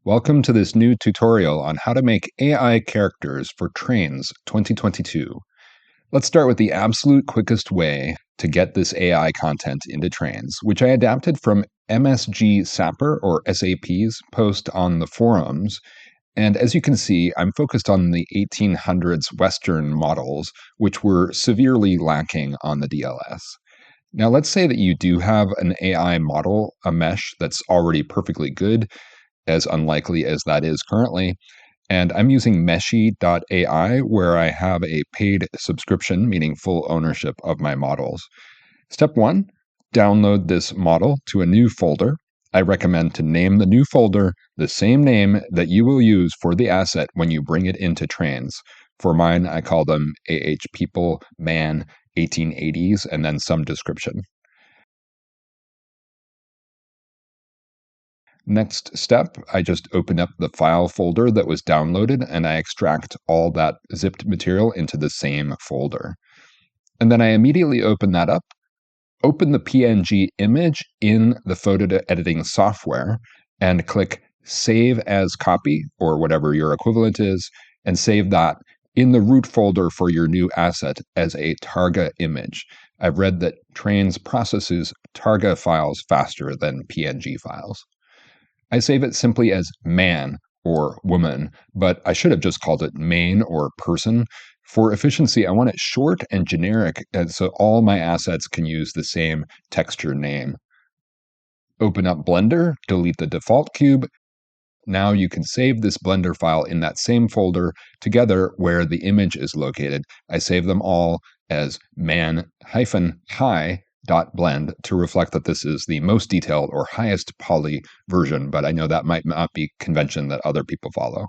Welcome to this new tutorial on how to make AI characters for Trainz 2022. Let's start with the absolute quickest way to get this AI content into Trainz, which I adapted from MSG Sapper or SAP's post on the forums. And as you can see, I'm focused on the 1800s Western models, which were severely lacking on the DLS. Now, let's say that you do have an AI model, a mesh that's already perfectly good, as unlikely as that is currently. And I'm using Meshy.ai, where I have a paid subscription, meaning full ownership of my models. Step 1, download this model to a new folder. I recommend to name the new folder the same name that you will use for the asset when you bring it into Trainz. For mine, I call them People Man 1880s and then some description. Next step, I just open up the file folder that was downloaded and I extract all that zipped material into the same folder. And then I immediately open that up, open the PNG image in the photo editing software, and click Save as Copy, or whatever your equivalent is, and save that in the root folder for your new asset as a Targa image. I've read that Trainz processes Targa files faster than PNG files. I save it simply as man or woman, but I should have just called it main or person. For efficiency, I want it short and generic, and so all my assets can use the same texture name. Open up Blender, delete the default cube. Now you can save this Blender file in that same folder together where the image is located. I save them all as man-hi.blend to reflect that this is the most detailed or highest poly version, but I know that might not be convention that other people follow.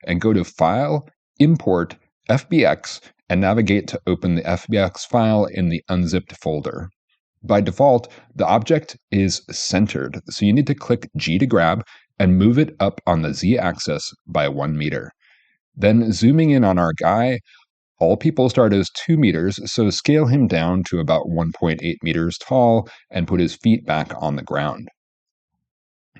And go to File, Import, FBX, and navigate to open the FBX file in the unzipped folder. By default, the object is centered, so you need to click G to grab and move it up on the Z-axis by 1 meter. Then zooming in on our guy, all people start as 2 meters, so scale him down to about 1.8 meters tall and put his feet back on the ground.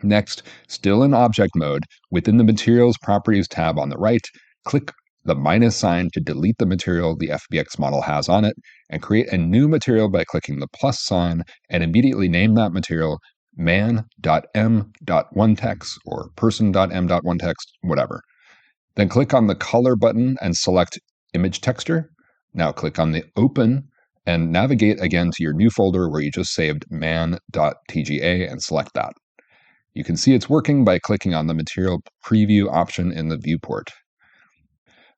Next, still in object mode, within the Materials Properties tab on the right, click the minus sign to delete the material the FBX model has on it, and create a new material by clicking the plus sign and immediately name that material man.m.onetext or person.m.onetext, whatever. Then click on the color button and select image texture. Now click on the open and navigate again to your new folder where you just saved man.tga and select that. You can see it's working by clicking on the material preview option in the viewport.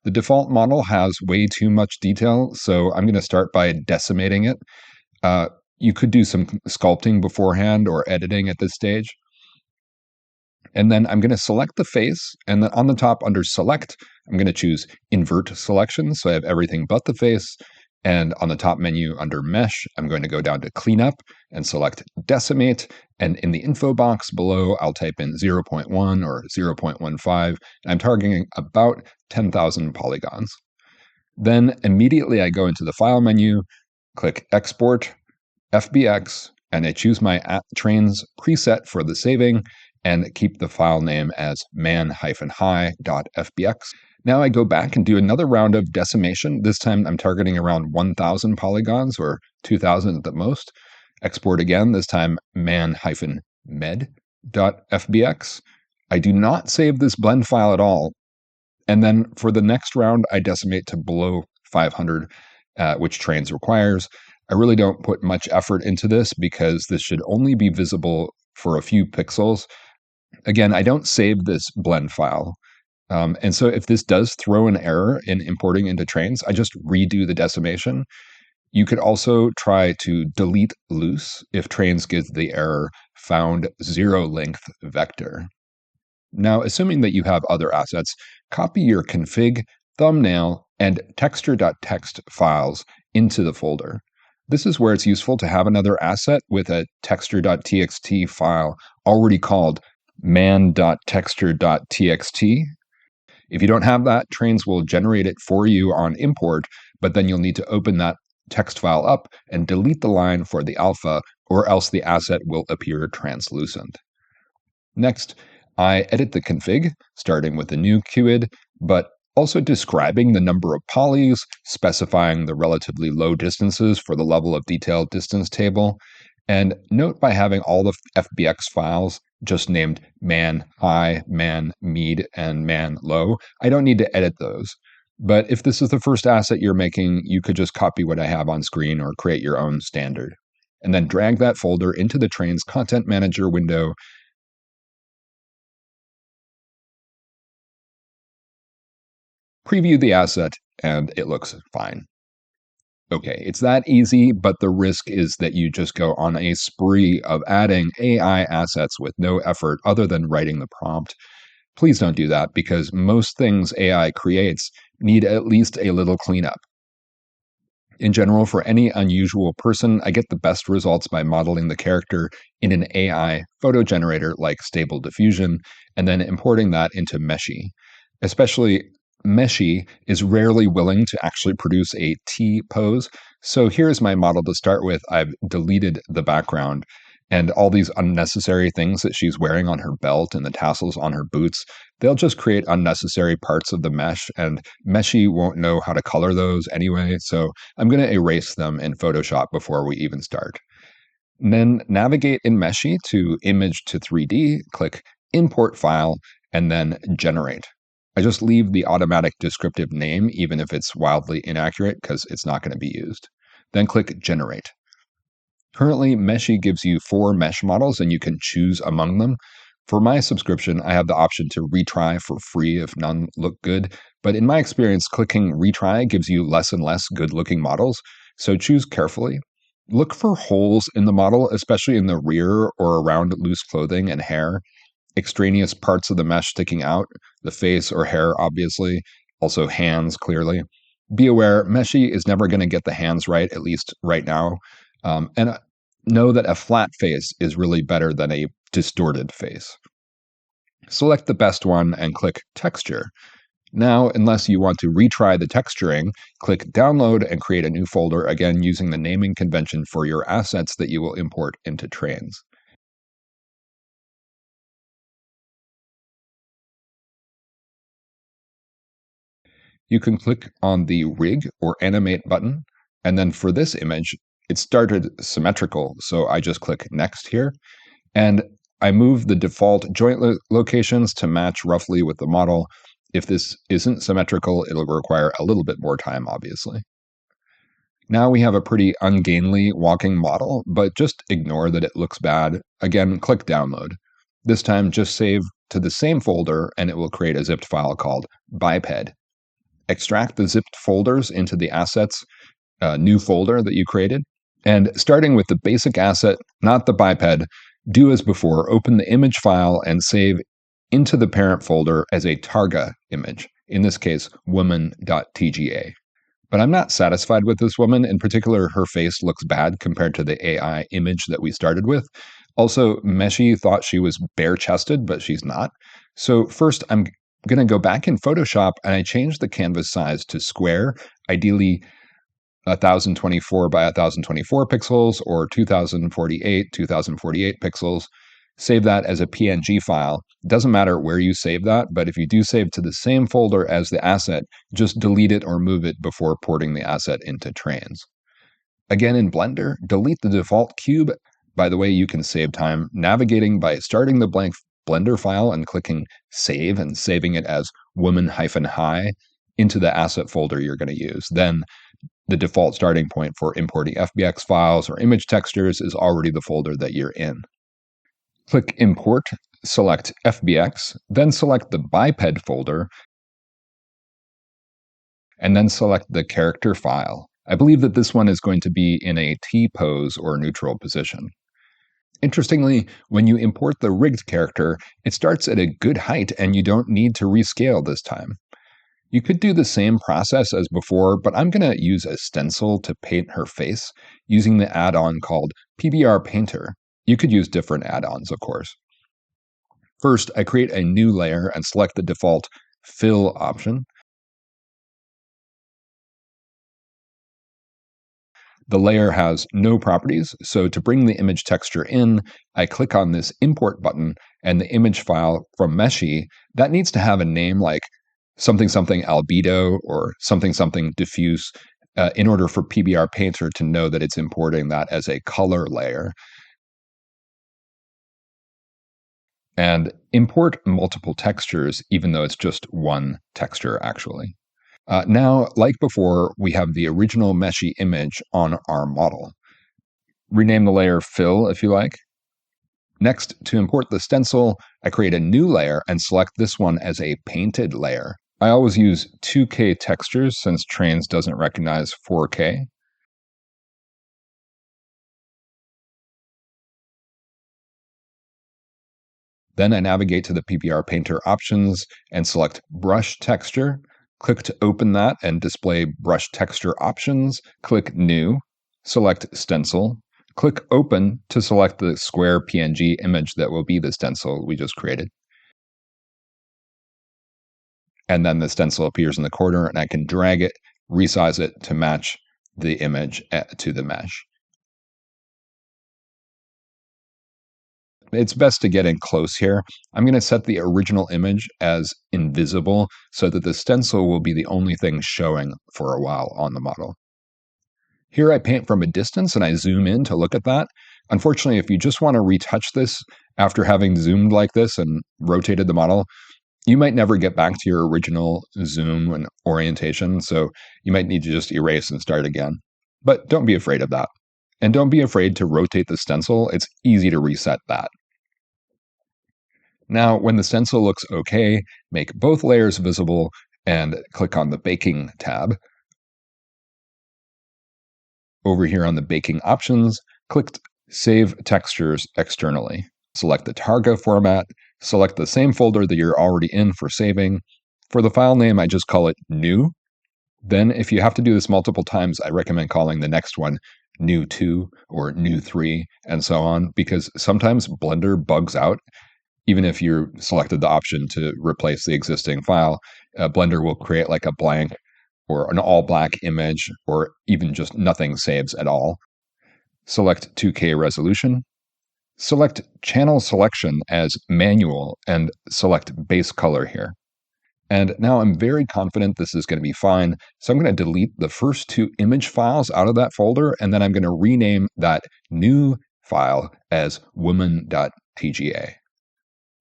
The default model has way too much detail, so I'm going to start by decimating it. You could do some sculpting beforehand or editing at this stage. And then I'm going to select the face, and then on the top under Select, I'm going to choose Invert Selection, so I have everything but the face. And on the top menu under Mesh, I'm going to go down to Cleanup and select Decimate. And in the info box below, I'll type in 0.1 or 0.15. And I'm targeting about 10,000 polygons. Then immediately I go into the File menu, click Export, FBX, and I choose my Trainz preset for the saving and keep the file name as man-hi.fbx. Now I go back and do another round of decimation. This time I'm targeting around 1,000 polygons or 2,000 at the most. Export again, this time man-med.fbx. I do not save this blend file at all. And then for the next round, I decimate to below 500, which Trainz requires. I really don't put much effort into this because this should only be visible for a few pixels. Again, I don't save this blend file. And so if this does throw an error in importing into Trainz, I just redo the decimation. You could also try to delete loose if Trainz gives the error found zero length vector. Now, assuming that you have other assets, copy your config, thumbnail, and texture.txt files into the folder. This is where it's useful to have another asset with a texture.txt file already called man.texture.txt. If you don't have that, Trainz will generate it for you on import, but then you'll need to open that text file up and delete the line for the alpha, or else the asset will appear translucent. Next, I edit the config, starting with the new QID, but also describing the number of polys, specifying the relatively low distances for the level of detail distance table, and note by having all the FBX files just named man high, man mid, and man low, I don't need to edit those. But if this is the first asset you're making, you could just copy what I have on screen or create your own standard. And then drag that folder into the Trainz Content Manager window. Preview the asset, and it looks fine. Okay, it's that easy, but the risk is that you just go on a spree of adding AI assets with no effort other than writing the prompt. Please don't do that because most things AI creates need at least a little cleanup. In general, for any unusual person, I get the best results by modeling the character in an AI photo generator like Stable Diffusion and then importing that into Meshy. Especially Meshy is rarely willing to actually produce a T pose. So here's my model to start with. I've deleted the background and all these unnecessary things that she's wearing on her belt and the tassels on her boots. They'll just create unnecessary parts of the mesh, and Meshy won't know how to color those anyway. So I'm going to erase them in Photoshop before we even start. And then navigate in Meshy to Image to 3D, click Import File, and then Generate. I just leave the automatic descriptive name, even if it's wildly inaccurate, because it's not going to be used. Then click Generate. Currently, Meshy gives you 4 mesh models, and you can choose among them. For my subscription, I have the option to retry for free if none look good. But in my experience, clicking retry gives you less and less good-looking models, so choose carefully. Look for holes in the model, especially in the rear or around loose clothing and hair. Extraneous parts of the mesh sticking out, the face or hair, obviously, also hands, clearly. Be aware, Meshy is never going to get the hands right, at least right now. And know that a flat face is really better than a distorted face. Select the best one and click Texture. Now, unless you want to retry the texturing, click Download and create a new folder, again using the naming convention for your assets that you will import into Trainz. You can click on the Rig or Animate button, and then for this image, it started symmetrical, so I just click Next here, and I move the default joint locations to match roughly with the model. If this isn't symmetrical, it'll require a little bit more time, obviously. Now we have a pretty ungainly walking model, but just ignore that it looks bad. Again, click Download. This time, just save to the same folder, and it will create a zipped file called biped. Extract the zipped folders into the assets new folder that you created. And starting with the basic asset, not the biped, do as before, open the image file and save into the parent folder as a targa image, in this case, woman.tga. But I'm not satisfied with this woman. In particular, her face looks bad compared to the AI image that we started with. Also, Meshy thought she was bare-chested, but she's not. So first, I'm going to go back in Photoshop and I change the canvas size to square, ideally 1024 by 1024 pixels or 2048 pixels. Save that as a PNG file. Doesn't matter where you save that, but if you do save to the same folder as the asset, just delete it or move it before porting the asset into Trainz. Again, in Blender, delete the default cube. By the way, you can save time navigating by starting the blank Blender file and clicking Save and saving it as woman-high into the asset folder you're going to use. Then the default starting point for importing FBX files or image textures is already the folder that you're in. Click Import, select FBX, then select the biped folder, and then select the character file. I believe that this one is going to be in a T pose or neutral position. Interestingly, when you import the rigged character, it starts at a good height and you don't need to rescale this time. You could do the same process as before, but I'm going to use a stencil to paint her face using the add-on called PBR Painter. You could use different add-ons, of course. First, I create a new layer and select the default Fill option. The layer has no properties, so to bring the image texture in, I click on this import button, and the image file from Meshy, that needs to have a name like something something albedo or something something diffuse in order for PBR Painter to know that it's importing that as a color layer. And import multiple textures, even though it's just one texture, actually. Now, like before, we have the original Meshy image on our model. Rename the layer Fill if you like. Next, to import the stencil, I create a new layer and select this one as a painted layer. I always use 2K textures since Trainz doesn't recognize 4K. Then I navigate to the PBR Painter options and select Brush Texture. Click to open that and display Brush Texture options. Click New, select Stencil. Click Open to select the square PNG image that will be the stencil we just created. And then the stencil appears in the corner, and I can drag it, resize it to match the image to the mesh. It's best to get in close here. I'm going to set the original image as invisible so that the stencil will be the only thing showing for a while on the model. Here I paint from a distance and I zoom in to look at that. Unfortunately, if you just want to retouch this after having zoomed like this and rotated the model, you might never get back to your original zoom and orientation, so you might need to just erase and start again. But don't be afraid of that. And don't be afraid to rotate the stencil. It's easy to reset that. Now, when the stencil looks okay, make both layers visible and click on the Baking tab. Over here on the Baking options, click Save Textures Externally. Select the Targa format, select the same folder that you're already in for saving. For the file name, I just call it New. Then, if you have to do this multiple times, I recommend calling the next one New 2 or New 3 and so on, because sometimes Blender bugs out. Even if you selected the option to replace the existing file, Blender will create like a blank or an all black image, or even just nothing saves at all. Select 2K resolution. Select channel selection as manual and select base color here. And now I'm very confident this is going to be fine. So I'm going to delete the first two image files out of that folder, and then I'm going to rename that new file as woman.tga.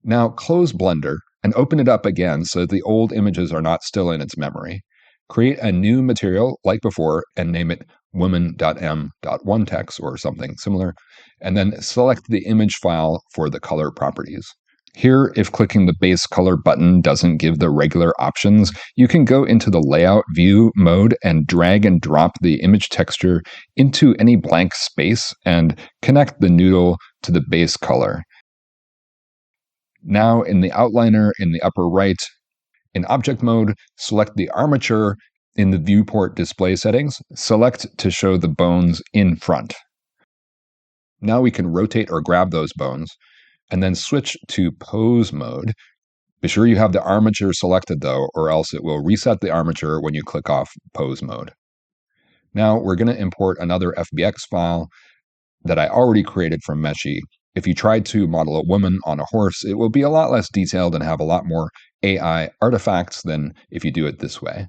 Now close Blender and open it up again so that the old images are not still in its memory. Create a new material like before and name it woman.m.1text or something similar, and then select the image file for the color properties. Here, if clicking the base color button doesn't give the regular options, you can go into the layout view mode and drag and drop the image texture into any blank space and connect the noodle to the base color. Now in the outliner in the upper right, in object mode, select the armature in the viewport display settings. Select to show the bones in front. Now we can rotate or grab those bones and then switch to pose mode. Be sure you have the armature selected though, or else it will reset the armature when you click off pose mode. Now we're going to import another FBX file that I already created from Meshy. If you tried to model a woman on a horse, it will be a lot less detailed and have a lot more AI artifacts than if you do it this way.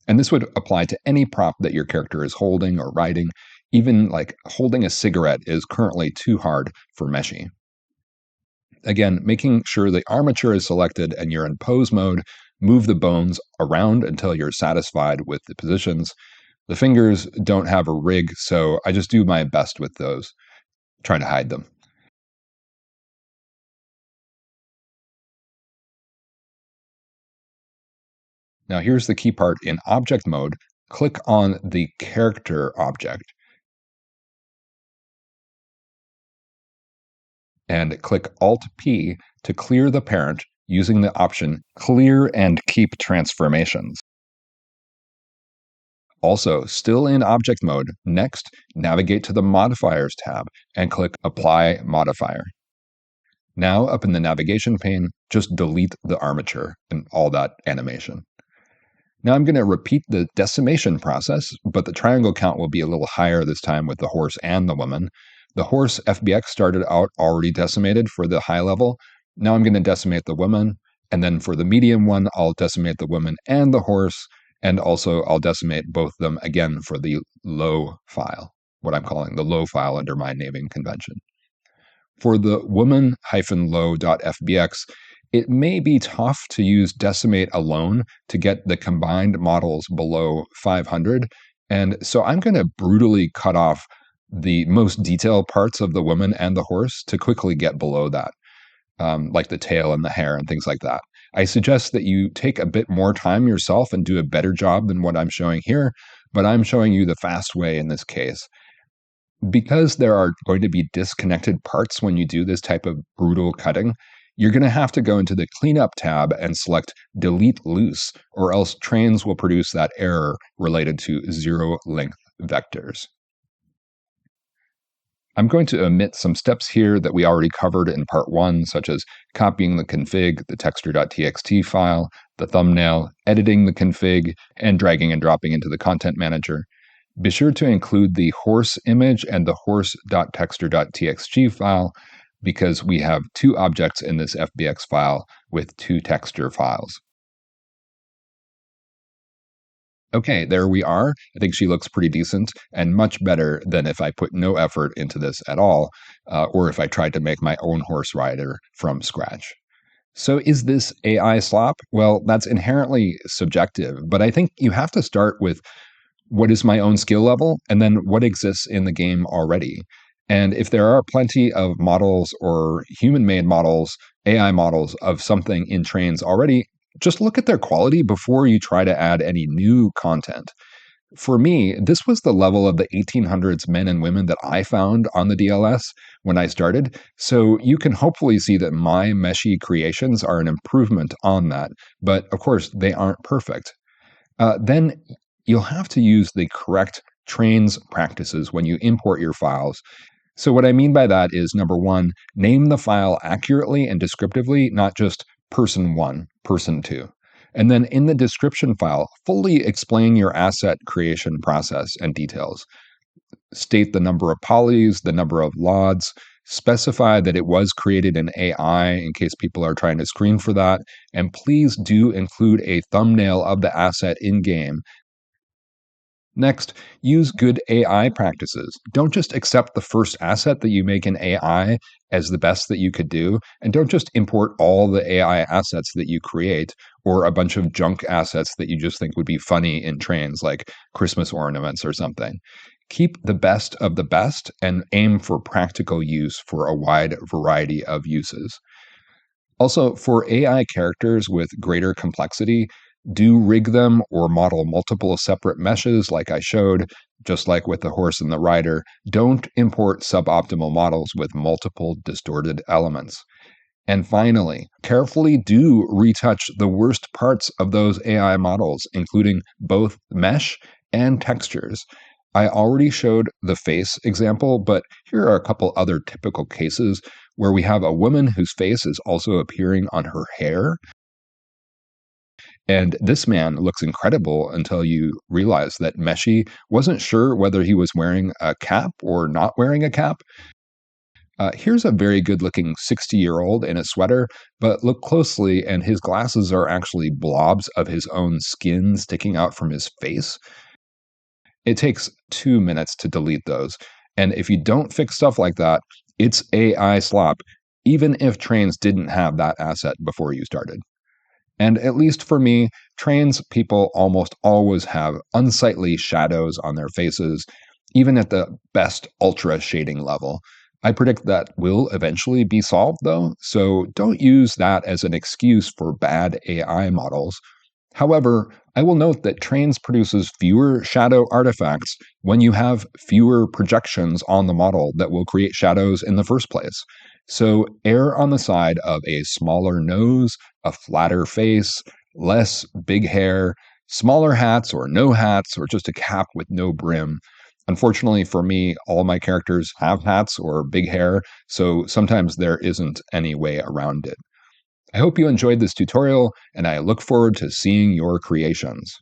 And this would apply to any prop that your character is holding or riding. Even like holding a cigarette is currently too hard for Meshy. Again, making sure the armature is selected and you're in pose mode, move the bones around until you're satisfied with the positions. The fingers don't have a rig, so I just do my best with those, trying to hide them. Now here's the key part. In object mode, click on the character object and click Alt-P to clear the parent using the option Clear and Keep Transformations. Also, still in object mode, next, navigate to the Modifiers tab and click Apply Modifier. Now, up in the navigation pane, just delete the armature and all that animation. Now I'm going to repeat the decimation process, but the triangle count will be a little higher this time with the horse and the woman. The horse FBX started out already decimated for the high level. Now I'm going to decimate the woman, and then for the medium one, I'll decimate the woman and the horse, and also I'll decimate both them again for the low file, what I'm calling the low file under my naming convention. For the woman-low.fbx, it may be tough to use decimate alone to get the combined models below 500. And so I'm going to brutally cut off the most detailed parts of the woman and the horse to quickly get below that, like the tail and the hair and things like that. I suggest that you take a bit more time yourself and do a better job than what I'm showing here, but I'm showing you the fast way in this case. Because there are going to be disconnected parts when you do this type of brutal cutting, you're going to have to go into the cleanup tab and select delete loose, or else Trainz will produce that error related to zero length vectors. I'm going to omit some steps here that we already covered in part 1, such as copying the config, the texture.txt file, the thumbnail, editing the config, and dragging and dropping into the content manager. Be sure to include the horse image and the horse.texture.txt file because we have 2 objects in this FBX file with 2 texture files. Okay, there we are. I think she looks pretty decent and much better than if I put no effort into this at all, or if I tried to make my own horse rider from scratch. So is this AI slop? Well, that's inherently subjective, but I think you have to start with what is my own skill level, and then what exists in the game already. And if there are plenty of models or human-made models, AI models of something in Trainz already, just look at their quality before you try to add any new content. For me, this was the level of the 1800s men and women that I found on the DLS when I started. So you can hopefully see that my Meshy creations are an improvement on that. But of course, they aren't perfect. Then you'll have to use the correct Trainz practices when you import your files. So what I mean by that is, number 1, name the file accurately and descriptively, not just person 1, person 2. And then in the description file, fully explain your asset creation process and details. State the number of polys, the number of LODs, specify that it was created in AI in case people are trying to screen for that, and please do include a thumbnail of the asset in-game. Next, use good AI practices. Don't just accept the first asset that you make in AI as the best that you could do, and don't just import all the AI assets that you create or a bunch of junk assets that you just think would be funny in Trainz, like Christmas ornaments or something. Keep the best of the best and aim for practical use for a wide variety of uses. Also, for AI characters with greater complexity, do rig them or model multiple separate meshes like I showed, just like with the horse and the rider. Don't import suboptimal models with multiple distorted elements. And finally, carefully do retouch the worst parts of those AI models, including both mesh and textures. I already showed the face example, but here are a couple other typical cases where we have a woman whose face is also appearing on her hair. And this man looks incredible until you realize that Meshy wasn't sure whether he was wearing a cap or not wearing a cap. Here's a very good looking 60-year-old in a sweater, but look closely and his glasses are actually blobs of his own skin sticking out from his face. It takes 2 minutes to delete those. And if you don't fix stuff like that, it's AI slop, even if Trainz didn't have that asset before you started. And at least for me, Trainz people almost always have unsightly shadows on their faces, even at the best ultra shading level. I predict that will eventually be solved, though, so don't use that as an excuse for bad AI models. However, I will note that Trainz produces fewer shadow artifacts when you have fewer projections on the model that will create shadows in the first place. So err on the side of a smaller nose, a flatter face, less big hair, smaller hats or no hats, or just a cap with no brim. Unfortunately for me, all my characters have hats or big hair, so sometimes there isn't any way around it. I hope you enjoyed this tutorial, and I look forward to seeing your creations.